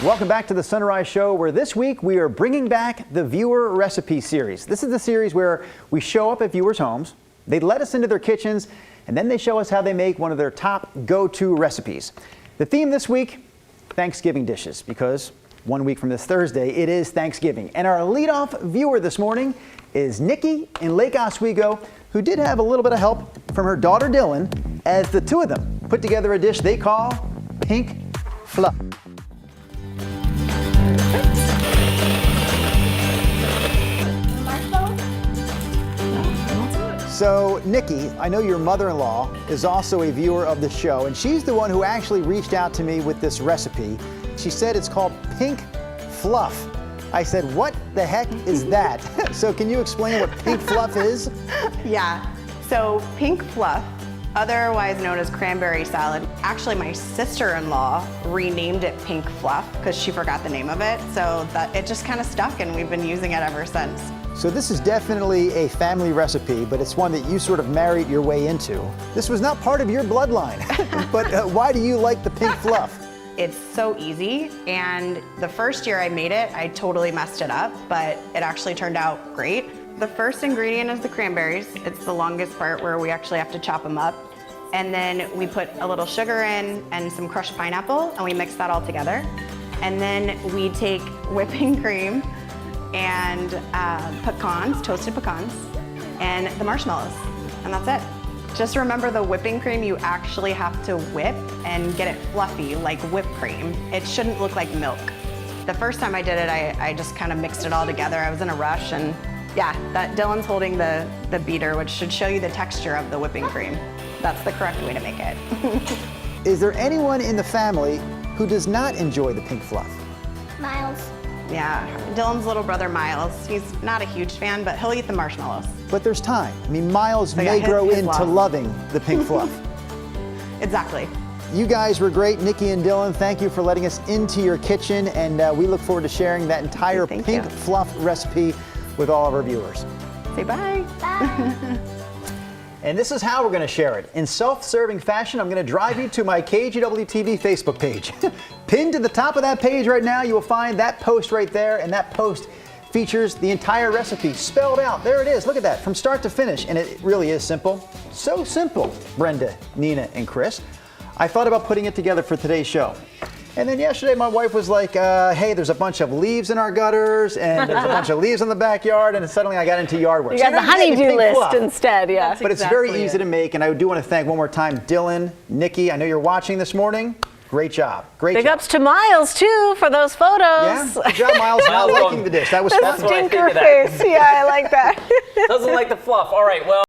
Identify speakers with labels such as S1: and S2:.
S1: Welcome back to the Sunrise Show, where this week we are bringing back the Viewer Recipe Series. This is the series where we show up at viewers' homes, they let us into their kitchens, and then they show us how they make one of their top go-to recipes. The theme this week, Thanksgiving dishes, because 1 week from this Thursday, it is Thanksgiving. And our leadoff viewer this morning is Nikki in Lake Oswego, who did have a little bit of help from her daughter Dylan, as the two of them put together a dish they call Pink Fluff. So, Nikki, I know your mother-in-law is also a viewer of the show, and she's the one who actually reached out to me with this recipe. She said it's called Pink Fluff. I said, what the heck is that? So can you explain what Pink Fluff is?
S2: Yeah, so Pink Fluff, otherwise known as cranberry salad. Actually, my sister-in-law renamed it Pink Fluff because she forgot the name of it. So that it just kind of stuck, and we've been using it ever since.
S1: So this is definitely a family recipe, but it's one that you sort of married your way into. This was not part of your bloodline, but why do you like the Pink Fluff?
S2: It's so easy, and the first year I made it, I totally messed it up, but it actually turned out great. The first ingredient is the cranberries. It's the longest part where we actually have to chop them up. And then we put a little sugar in and some crushed pineapple, and we mix that all together. And then we take whipping cream and pecans, toasted pecans, and the marshmallows, and that's it. Just remember, the whipping cream you actually have to whip and get it fluffy like whipped cream. It shouldn't look like milk. The first time I did it, I just kind of mixed it all together. I was in a rush, and yeah, Dylan's holding the beater, which should show you the texture of the whipping cream. That's the correct way to make it.
S1: Is there anyone in the family who does not enjoy the Pink Fluff?
S3: Miles.
S2: Yeah, Dylan's little brother Miles, he's not a huge fan, but he'll eat the marshmallows.
S1: But there's time. I mean, Miles
S2: So yeah,
S1: may grow
S2: his
S1: into
S2: love.
S1: loving the Pink Fluff.
S2: Exactly.
S1: You guys were great, Nikki and Dylan. Thank you for letting us into your kitchen, and we look forward to sharing that entire
S2: Thank
S1: Pink
S2: you.
S1: Fluff recipe with all of our viewers.
S2: Say bye.
S3: Bye.
S1: And this is how we're going to share it. In self-serving fashion, I'm going to drive you to my KGW-TV Facebook page. Pinned to the top of that page right now, you will find that post right there, and that post features the entire recipe spelled out. There it is. Look at that, from start to finish. And it really is simple. So simple, Brenda, Nina, and Chris. I thought about putting it together for today's show. And then yesterday, my wife was like, hey, there's a bunch of leaves in our gutters, and there's a bunch of leaves in the backyard, and suddenly I got into yard work.
S4: You got the honeydew list
S1: Fluff.
S4: instead, yeah.
S1: But it's very easy to make, and I do want to thank one more time Dylan, Nikki. I know you're watching this morning. Great job. Great
S4: Big
S1: job.
S4: ups to Miles, too, for those photos.
S1: Yeah, good job, Miles. Not liking the dish. That was
S4: The
S1: fun.
S5: what I think
S4: stinker
S5: of that.
S4: face. Yeah, I like that.
S5: Doesn't like the fluff. All right, well.